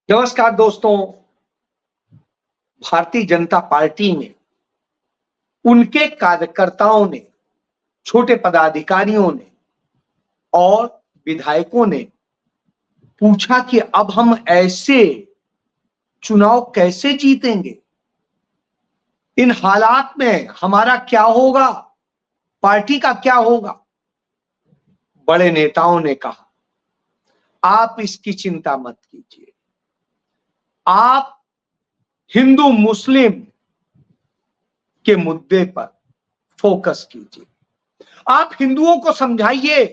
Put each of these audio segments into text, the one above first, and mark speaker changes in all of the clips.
Speaker 1: नमस्कार दोस्तों। भारतीय जनता पार्टी में उनके कार्यकर्ताओं ने, छोटे पदाधिकारियों ने और विधायकों ने पूछा कि अब हम ऐसे चुनाव कैसे जीतेंगे, इन हालात में हमारा क्या होगा, पार्टी का क्या होगा। बड़े नेताओं ने कहा, आप इसकी चिंता मत कीजिए, आप हिंदू मुस्लिम के मुद्दे पर फोकस कीजिए। आप हिंदुओं को समझाइए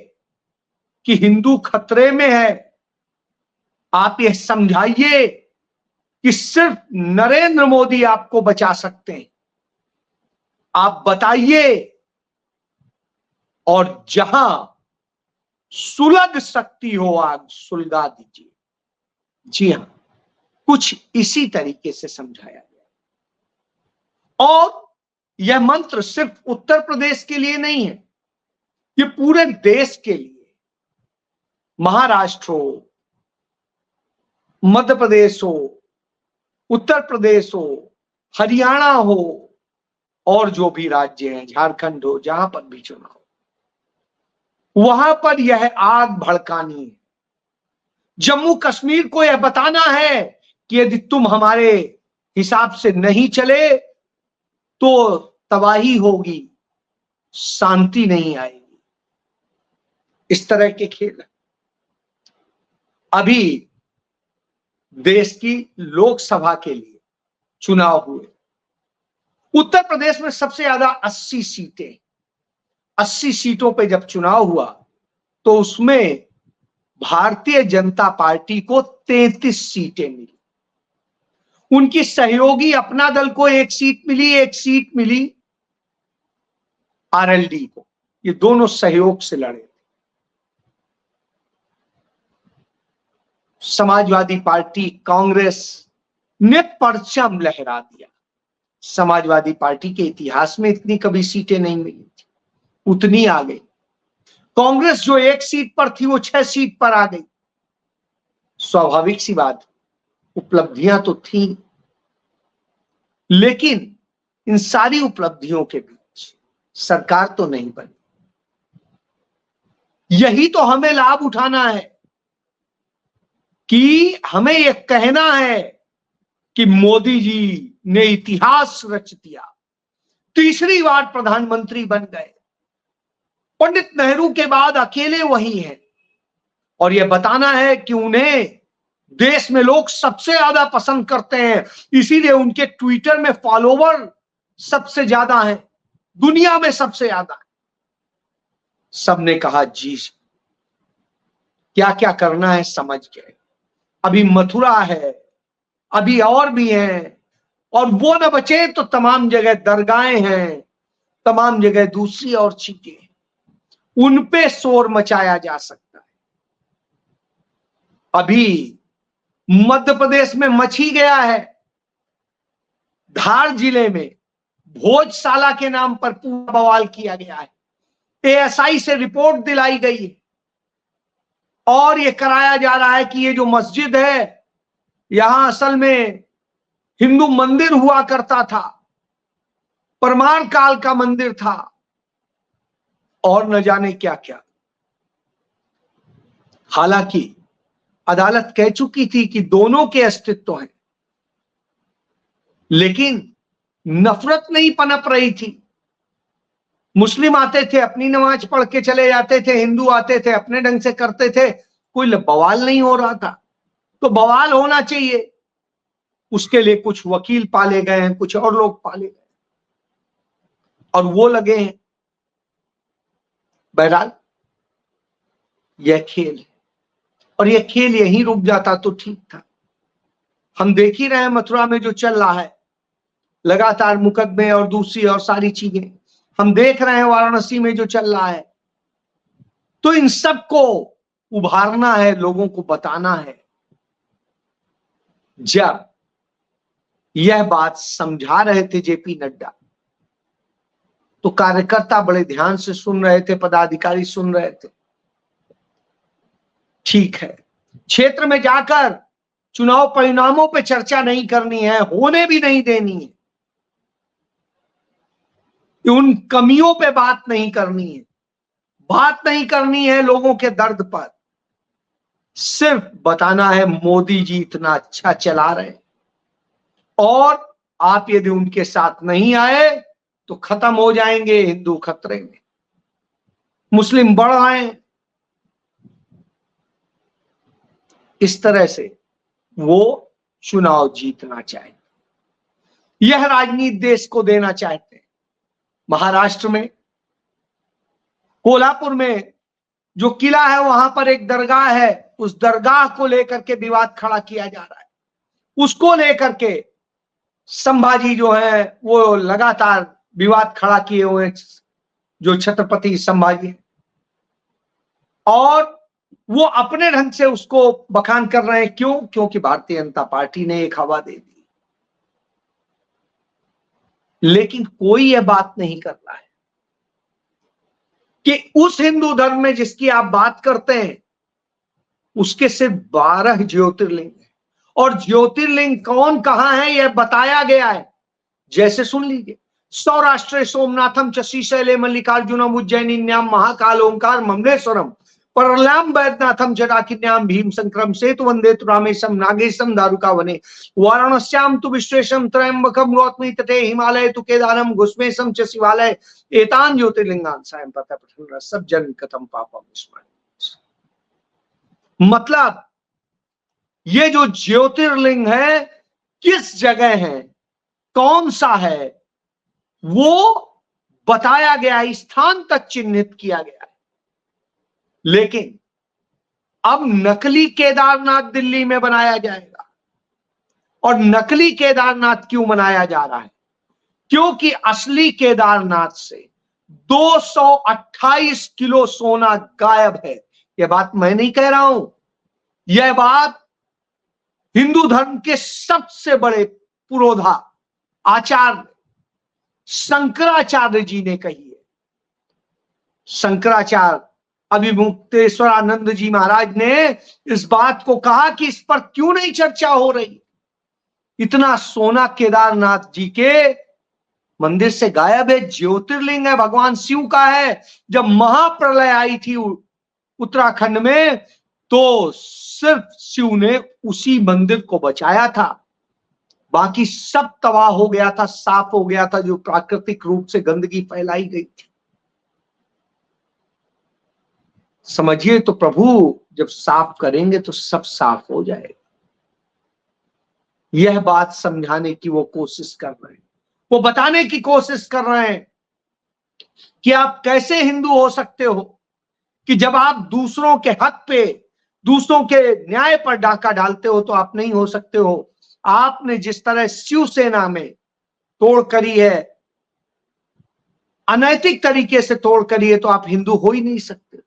Speaker 1: कि हिंदू खतरे में है। आप यह समझाइए कि सिर्फ नरेंद्र मोदी आपको बचा सकते हैं। आप बताइए और जहां सुलग सकती हो आग सुलगा दीजिए। जी हां, कुछ इसी तरीके से समझाया गया। और यह मंत्र सिर्फ उत्तर प्रदेश के लिए नहीं है, ये पूरे देश के लिए। महाराष्ट्र हो, मध्य प्रदेश हो, उत्तर प्रदेश हो, हरियाणा हो और जो भी राज्य हैं, झारखंड हो, जहां पर भी चुनाव, वहां पर यह आग भड़कानी है। जम्मू कश्मीर को यह बताना है कि यदि तुम हमारे हिसाब से नहीं चले तो तबाही होगी, शांति नहीं आएगी। इस तरह के खेल अभी देश की लोकसभा के लिए चुनाव हुए। उत्तर प्रदेश में सबसे ज्यादा 80 सीटें, 80 सीटों पे जब चुनाव हुआ तो उसमें भारतीय जनता पार्टी को 33 सीटें मिली। उनकी सहयोगी अपना दल को 1 सीट मिली, 1 सीट मिली आरएलडी को। ये दोनों सहयोग से लड़े। समाजवादी पार्टी, कांग्रेस ने परचम लहरा दिया। समाजवादी पार्टी के इतिहास में इतनी कभी सीटें नहीं मिली थी, उतनी आ गई। कांग्रेस जो 1 सीट पर थी वो 6 सीट पर आ गई। स्वाभाविक सी बात, उपलब्धियां तो थी, लेकिन इन सारी उपलब्धियों के बीच सरकार तो नहीं बनी। यही तो हमें लाभ उठाना है कि हमें यह कहना है कि मोदी जी ने इतिहास रच दिया, तीसरी बार प्रधानमंत्री बन गए। पंडित नेहरू के बाद अकेले वही हैं। और यह बताना है कि उन्हें देश में लोग सबसे ज्यादा पसंद करते हैं, इसीलिए उनके ट्विटर में फॉलोवर सबसे ज्यादा हैं, दुनिया में सबसे ज्यादा है। सबने कहा जी, क्या क्या करना है समझ गए। अभी मथुरा है, अभी और भी हैं, और वो न बचे तो तमाम जगह दरगाहें हैं, तमाम जगह दूसरी और चीजें, उन पे शोर मचाया जा सकता है। अभी मध्य प्रदेश में मच ही गया है। धार जिले में भोजशाला के नाम पर पूरा बवाल किया गया है। एएसआई से रिपोर्ट दिलाई गई है और यह कराया जा रहा है कि ये जो मस्जिद है, यहां असल में हिंदू मंदिर हुआ करता था, परमार काल का मंदिर था और न जाने क्या क्या। हालांकि अदालत कह चुकी थी कि दोनों के अस्तित्व हैं, लेकिन नफरत नहीं पनप रही थी। मुस्लिम आते थे, अपनी नमाज पढ़ के चले जाते थे, हिंदू आते थे, अपने ढंग से करते थे, कोई बवाल नहीं हो रहा था। तो बवाल होना चाहिए, उसके लिए कुछ वकील पाले गए हैं, कुछ और लोग पाले गए और वो लगे हैं। बहरहाल यह खेल है और यह खेल यहीं रुक जाता तो ठीक था। हम देख ही रहे हैं मथुरा में जो चल रहा है, लगातार मुकदमे और दूसरी और सारी चीजें हम देख रहे हैं, वाराणसी में जो चल रहा है। तो इन सब को उभारना है, लोगों को बताना है। जब यह बात समझा रहे थे जेपी नड्डा, तो कार्यकर्ता बड़े ध्यान से सुन रहे थे, पदाधिकारी सुन रहे थे। ठीक है, क्षेत्र में जाकर चुनाव परिणामों पे चर्चा नहीं करनी है, होने भी नहीं देनी है, उन कमियों पे बात नहीं करनी है, बात नहीं करनी है लोगों के दर्द पर। सिर्फ बताना है मोदी जी इतना अच्छा चला रहे और आप यदि उनके साथ नहीं आए तो खत्म हो जाएंगे, हिंदू खतरे में, मुस्लिम बढ़ आए। इस तरह से वो चुनाव जीतना चाहते, यह राजनीति देश को देना चाहते हैं। महाराष्ट्र में कोल्हापुर में जो किला है वहां पर एक दरगाह है, उस दरगाह को लेकर के विवाद खड़ा किया जा रहा है। उसको लेकर के संभाजी जो है वो लगातार विवाद खड़ा किए हुए, जो छत्रपति संभाजी है, और वो अपने ढंग से उसको बखान कर रहे हैं। क्यों? क्योंकि भारतीय जनता पार्टी ने एक हवा दे दी, लेकिन कोई यह बात नहीं कर रहा है कि उस हिंदू धर्म में जिसकी आप बात करते हैं उसके सिर्फ 12 ज्योतिर्लिंग है, और ज्योतिर्लिंग कौन कहां है यह बताया गया है। जैसे सुन लीजिए, सौराष्ट्रे सोमनाथम च श्रीशैले मल्लिकार्जुनम उज्जैनिन्याम महाकाल ओंकार ममलेश्वरम परलाम वैद्यनाथम जटाकिन्याम भीम संक्रम सेतु वंदे रामेशम नागेशम दारुका वने वाराणस्याम तु विश्वेशम त्रयंबकम गौतमी तटे हिमालय तु केदारम घुस्मेशम च शिवालय एतान ज्योतिर्लिंगान सायं पता पठन सब जन कथम पापम स्मरण। मतलब ये जो ज्योतिर्लिंग है किस जगह है, कौन सा है, वो बताया गया, स्थान तक चिन्हित किया गया है। लेकिन अब नकली केदारनाथ दिल्ली में बनाया जाएगा। और नकली केदारनाथ क्यों बनाया जा रहा है? क्योंकि असली केदारनाथ से 228 किलो सोना गायब है। यह बात मैं नहीं कह रहा हूं, यह बात हिंदू धर्म के सबसे बड़े पुरोधा आचार्य शंकराचार्य जी ने कही है। शंकराचार्य अभिमुक्तेश्वरानंद जी महाराज ने इस बात को कहा कि इस पर क्यों नहीं चर्चा हो रही, इतना सोना केदारनाथ जी के मंदिर से गायब है। ज्योतिर्लिंग है, भगवान शिव का है। जब महाप्रलय आई थी उत्तराखंड में तो सिर्फ शिव ने उसी मंदिर को बचाया था, बाकी सब तबाह हो गया था, साफ हो गया था, जो प्राकृतिक रूप से गंदगी फैलाई गई थी। समझिए तो प्रभु जब साफ करेंगे तो सब साफ हो जाएगा। यह बात समझाने की वो कोशिश कर रहे हैं, वो बताने की कोशिश कर रहे हैं कि आप कैसे हिंदू हो सकते हो कि जब आप दूसरों के हक पे, दूसरों के न्याय पर डाका डालते हो तो आप नहीं हो सकते हो। आपने जिस तरह शिवसेना में तोड़ करी है, अनैतिक तरीके से तोड़ करी है, तो आप हिंदू हो ही नहीं सकते।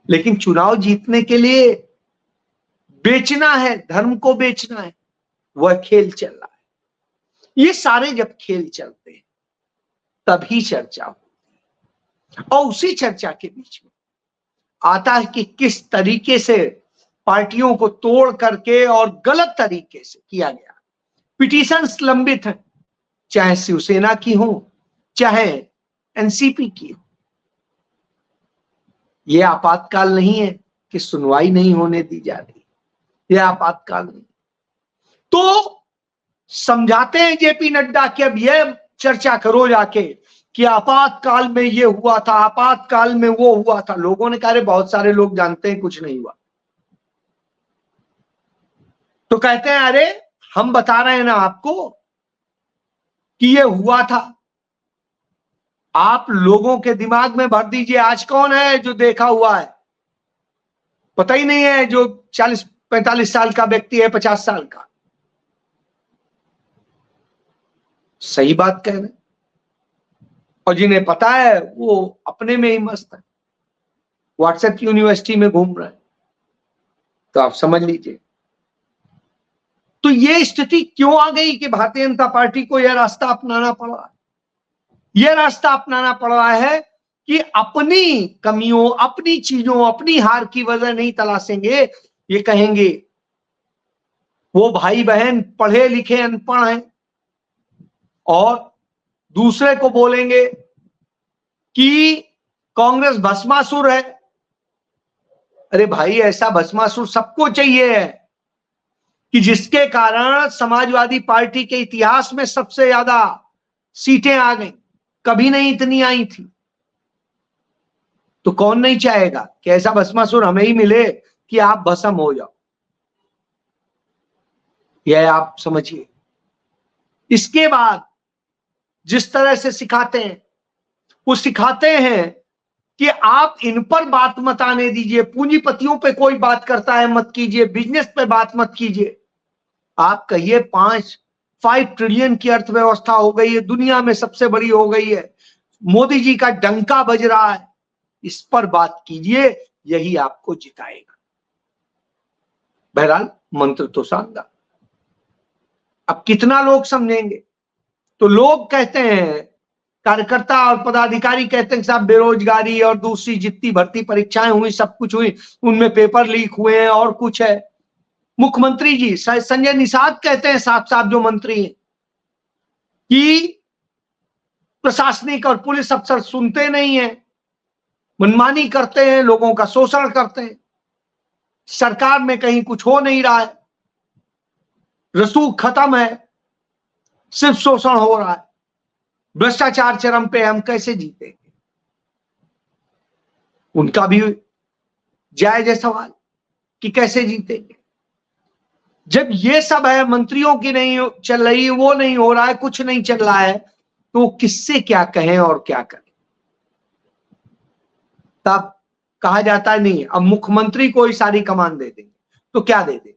Speaker 1: लेकिन चुनाव जीतने के लिए बेचना है, धर्म को बेचना है, वह खेल चल रहा है। ये सारे जब खेल चलते हैं तभी चर्चा होती है, और उसी चर्चा के बीच में आता है कि किस तरीके से पार्टियों को तोड़ करके और गलत तरीके से किया गया। पिटीशंस लंबित हैं, चाहे शिवसेना की हो चाहे एनसीपी की हो। यह आपातकाल नहीं है कि सुनवाई नहीं होने दी जा रही, यह आपातकाल नहीं। तो समझाते हैं जेपी नड्डा कि अब यह चर्चा करो जाके कि आपातकाल में ये हुआ था, आपातकाल में वो हुआ था। लोगों ने कहा बहुत सारे लोग जानते हैं कुछ नहीं हुआ। तो कहते हैं अरे हम बता रहे हैं ना आपको कि ये हुआ था, आप लोगों के दिमाग में भर दीजिए। आज कौन है जो देखा हुआ है? पता ही नहीं है। जो 40-45 साल का व्यक्ति है, 50 साल का, सही बात कह रहे हैं। और जिन्हें पता है वो अपने में ही मस्त है, व्हाट्सएप यूनिवर्सिटी में घूम रहे हैं। तो आप समझ लीजिए तो ये स्थिति क्यों आ गई कि भारतीय जनता पार्टी को यह रास्ता अपनाना पड़ रहा है। यह रास्ता अपनाना पड़ रहा है कि अपनी कमियों, अपनी चीजों, अपनी हार की वजह नहीं तलाशेंगे। ये कहेंगे वो भाई बहन पढ़े लिखे अनपढ़ हैं और दूसरे को बोलेंगे कि कांग्रेस भस्मासुर है। अरे भाई, ऐसा भस्मासुर सबको चाहिए है कि जिसके कारण समाजवादी पार्टी के इतिहास में सबसे ज्यादा सीटें आ गई, कभी नहीं इतनी आई थी। तो कौन नहीं चाहेगा कि ऐसा भस्मासुर हमें ही मिले कि आप भस्म हो जाओ। यह आप समझिए। इसके बाद जिस तरह से सिखाते हैं, वो सिखाते हैं कि आप इन पर बात मत आने दीजिए, पूंजीपतियों पे कोई बात करता है मत कीजिए, बिजनेस पे बात मत कीजिए। आप कहिए 5 ट्रिलियन की अर्थव्यवस्था हो गई है, दुनिया में सबसे बड़ी हो गई है, मोदी जी का डंका बज रहा है, इस पर बात कीजिए, यही आपको जिताएगा। बहरहाल मंत्र तो शानदार। अब कितना लोग समझेंगे? तो लोग कहते हैं, कार्यकर्ता और पदाधिकारी कहते हैं साहब बेरोजगारी और दूसरी जितनी भर्ती परीक्षाएं हुई, सब कुछ हुई, उनमें पेपर लीक हुए हैं और कुछ है। मुख्यमंत्री जी संजय निषाद कहते हैं साफ साफ, जो मंत्री हैं, कि प्रशासनिक और पुलिस अफसर सुनते नहीं है, मनमानी करते हैं, लोगों का शोषण करते हैं, सरकार में कहीं कुछ हो नहीं रहा है, रसूख खत्म है, सिर्फ शोषण हो रहा है, भ्रष्टाचार चरम पे, हम कैसे जीतेंगे? उनका भी जायज है सवाल कि कैसे जीतेंगे। जब ये सब है, मंत्रियों की नहीं चल रही, वो नहीं हो रहा है, कुछ नहीं चल रहा है, तो किससे क्या कहें और क्या करें? तब कहा जाता है नहीं, अब मुख्यमंत्री को ही सारी कमान दे देंगे। तो क्या दे देंगे?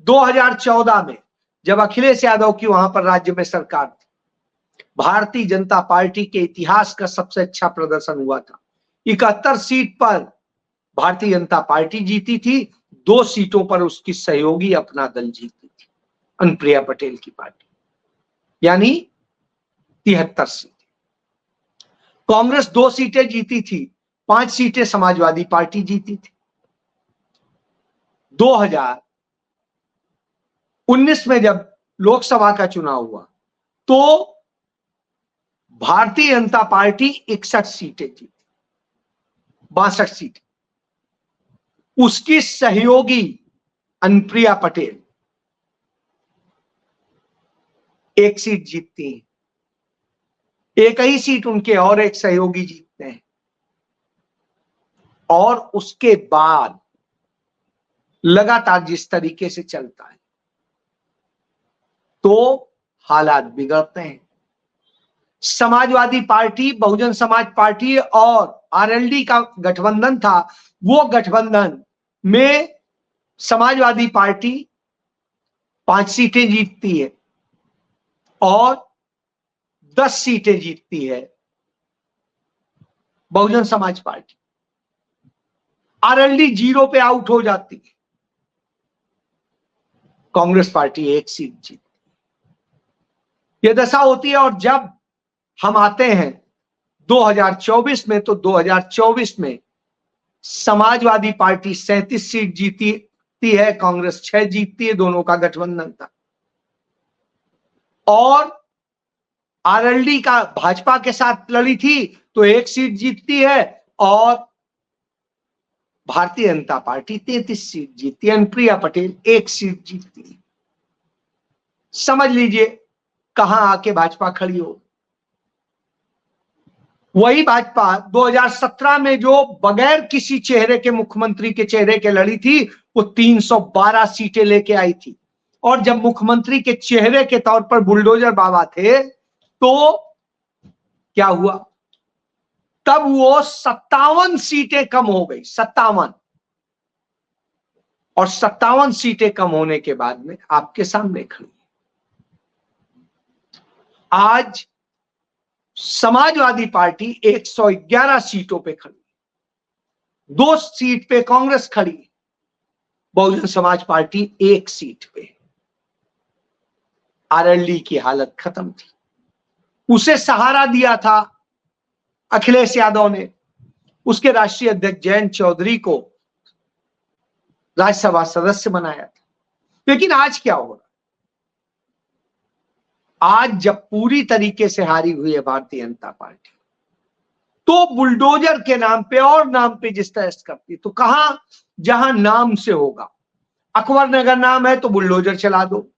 Speaker 1: 2014 में जब अखिलेश यादव की वहां पर राज्य में सरकार थी, भारतीय जनता पार्टी के इतिहास का सबसे अच्छा प्रदर्शन हुआ था। 71 सीट पर भारतीय जनता पार्टी जीती थी, 2 सीटों पर उसकी सहयोगी अपना दल जीती थी, अनुप्रिया पटेल की पार्टी, यानी 73 सीटें। कांग्रेस 2 सीटें जीती थी, 5 सीटें समाजवादी पार्टी जीती थी। 2019 में जब लोकसभा का चुनाव हुआ तो भारतीय जनता पार्टी 61 सीटें जीती, 62 सीटें। उसकी सहयोगी अनुप्रिया पटेल 1 सीट जीतती हैं, एक ही सीट उनके और एक सहयोगी जीतते हैं। और उसके बाद लगातार जिस तरीके से चलता है तो हालात बिगड़ते हैं। समाजवादी पार्टी, बहुजन समाज पार्टी और आरएलडी का गठबंधन था, वो गठबंधन में समाजवादी पार्टी 5 सीटें जीतती है और 10 सीटें जीतती है बहुजन समाज पार्टी। आरएलडी 0 पे आउट हो जाती है, कांग्रेस पार्टी 1 सीट जीतती। यह दशा होती है। और जब हम आते हैं 2024 में, तो 2024 में समाजवादी पार्टी 37 सीट जीतती है, कांग्रेस 6 जीतती है, दोनों का गठबंधन था। और आरएलडी का भाजपा के साथ लड़ी थी तो 1 सीट जीतती है और भारतीय जनता पार्टी 33 सीट जीतती है, अनुप्रिया पटेल 1 सीट जीतती है। समझ लीजिए कहां आके भाजपा खड़ी हो। वही भाजपा 2017 में जो बगैर किसी चेहरे के, मुख्यमंत्री के चेहरे के लड़ी थी, वो 312 सीटें लेके आई थी। और जब मुख्यमंत्री के चेहरे के तौर पर बुलडोजर बाबा थे तो क्या हुआ? तब वो 57 सीटें कम हो गई, 57। और 57 सीटें कम होने के बाद में आपके सामने खड़ी। आज समाजवादी पार्टी 111 सीटों पे खड़ी, 2 सीट पे कांग्रेस खड़ी, बहुजन समाज पार्टी 1 सीट पे। आरएलडी की हालत खत्म थी, उसे सहारा दिया था अखिलेश यादव ने, उसके राष्ट्रीय अध्यक्ष जयंत चौधरी को राज्यसभा सदस्य बनाया था। लेकिन आज क्या हो रहा है? आज जब पूरी तरीके से हारी हुई है भारतीय जनता पार्टी, तो बुलडोजर के नाम पे और नाम पे जिस तरह से करती, तो कहां जहां नाम से होगा, अकबर नगर नाम है तो बुलडोजर चला दो,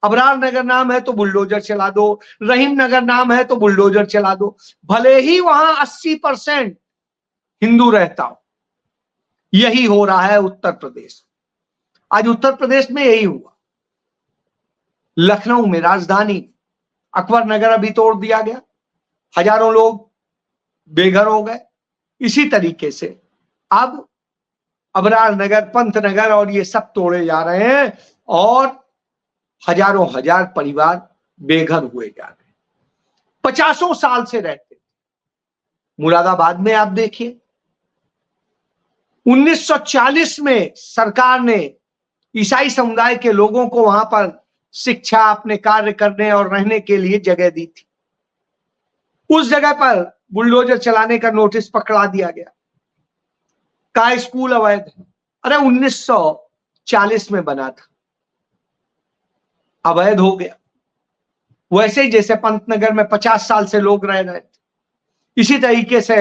Speaker 1: अबरार नगर नाम है तो बुलडोजर चला दो, रहीम नगर नाम है तो बुलडोजर चला दो, भले ही वहां 80% हिंदू रहता हो। यही हो रहा है उत्तर प्रदेश। आज उत्तर प्रदेश में यही हुआ। लखनऊ में, राजधानी, अकबर नगर अभी तोड़ दिया गया, हजारों लोग बेघर हो गए। इसी तरीके से अब अबरार नगर, पंत नगर और ये सब तोड़े जा रहे हैं और हजारों हजार परिवार बेघर हुए जा रहे हैं। 50 साल से रहते। मुरादाबाद में आप देखिए, 1940 में सरकार ने ईसाई समुदाय के लोगों को वहां पर शिक्षा, अपने कार्य करने और रहने के लिए जगह दी थी। उस जगह पर बुलडोजर चलाने का नोटिस पकड़ा दिया गया, का स्कूल अवैध है। अरे 1940 में बना था, अवैध हो गया। वैसे ही जैसे पंतनगर में 50 साल से लोग रह रहे थे, इसी तरीके से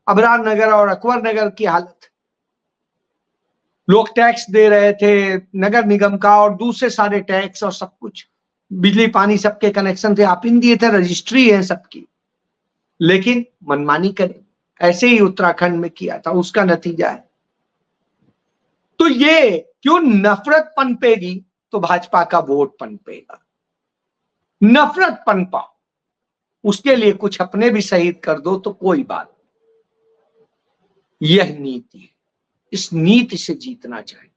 Speaker 1: अबरार नगर और अकबर नगर की हालत। लोग टैक्स दे रहे थे नगर निगम का और दूसरे सारे टैक्स और सब कुछ, बिजली पानी सबके कनेक्शन थे, आप इन दिए थे, रजिस्ट्री है सबकी, लेकिन मनमानी करें। ऐसे ही उत्तराखंड में किया था, उसका नतीजा है। तो ये क्यों नफरत पनपेगी तो भाजपा का वोट पनपेगा। नफरत पनपा, उसके लिए कुछ अपने भी शहीद कर दो तो कोई बात। यह नीति है, इस नीति से जीतना चाहिए।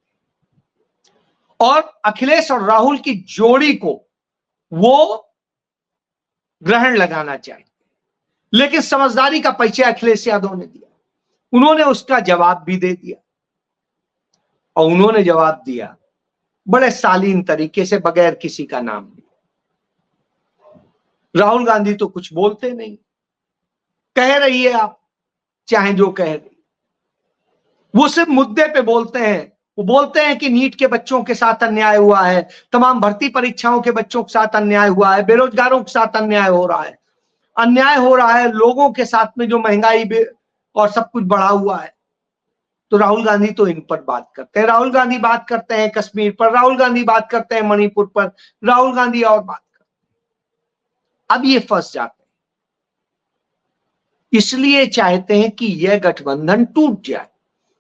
Speaker 1: और अखिलेश और राहुल की जोड़ी को वो ग्रहण लगाना चाहिए, लेकिन समझदारी का परिचय अखिलेश यादव ने दिया। उन्होंने उसका जवाब भी दे दिया, और उन्होंने जवाब दिया बड़े शालीन तरीके से, बगैर किसी का नाम लिए। राहुल गांधी तो कुछ बोलते नहीं, कह रही है आप चाहे जो कह रही, वो सिर्फ मुद्दे पे बोलते हैं। वो बोलते हैं कि नीट के बच्चों के साथ अन्याय हुआ है, तमाम भर्ती परीक्षाओं के बच्चों के साथ अन्याय हुआ है, बेरोजगारों के साथ अन्याय हो रहा है, अन्याय हो रहा है लोगों के साथ में जो महंगाई और सब कुछ बढ़ा हुआ है। तो राहुल गांधी तो इन पर बात करते हैं, राहुल गांधी बात करते हैं कश्मीर पर, राहुल गांधी बात करते हैं मणिपुर पर, राहुल गांधी और बात करते हैं। अब ये फंस जाते हैं, इसलिए चाहते हैं कि यह गठबंधन टूट जाए।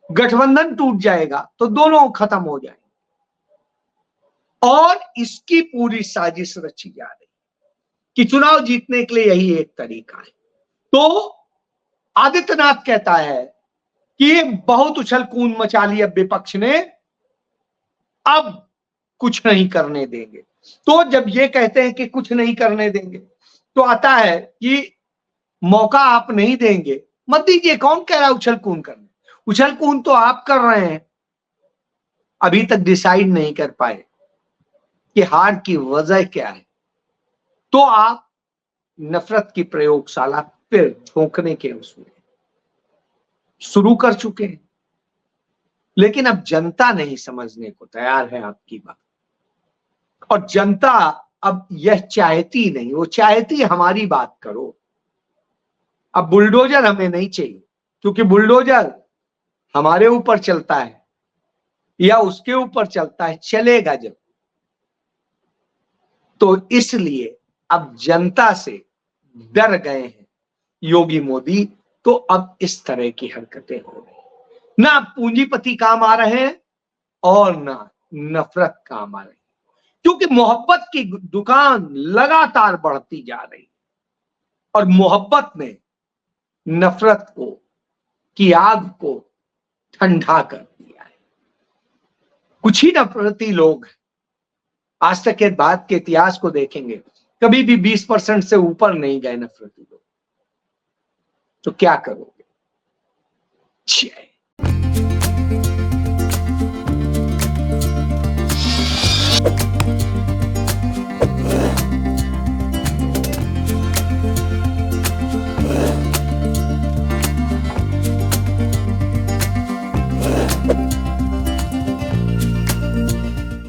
Speaker 1: गठबंधन टूट जाएगा तो दोनों खत्म हो जाएंगे, और इसकी पूरी साजिश रची जा रही कि चुनाव जीतने के लिए यही एक तरीका है। तो आदित्यनाथ कहता है कि बहुत उछल कूद मचा ली अब विपक्ष ने, अब कुछ नहीं करने देंगे। तो जब ये कहते हैं कि कुछ नहीं करने देंगे, तो आता है कि मौका आप नहीं देंगे, मत दीजिए। कौन कह रहा है उछल कूद करने? उछल कूद तो आप कर रहे हैं, अभी तक डिसाइड नहीं कर पाए कि हार की वजह क्या है। तो आप नफरत की प्रयोगशाला फिर झोंकने के उसमें शुरू कर चुके हैं, लेकिन अब जनता नहीं समझने को तैयार है आपकी बात। और जनता अब यह चाहती नहीं, वो चाहती हमारी बात करो। अब बुलडोजर हमें नहीं चाहिए, क्योंकि बुलडोजर हमारे ऊपर चलता है या उसके ऊपर चलता है, चलेगा जब। तो इसलिए अब जनता से डर गए हैं योगी मोदी, तो अब इस तरह की हरकतें हो रही। ना पूंजीपति काम आ रहे हैं और ना नफरत काम आ रही, क्योंकि मोहब्बत की दुकान लगातार बढ़ती जा रही और मोहब्बत ने नफरत को की आग को ठंडा कर दिया है। कुछ ही नफरती लोग आज तक के बाद के इतिहास को देखेंगे, कभी भी 20% से ऊपर नहीं गए नफरती लोग। तो क्या करोगे?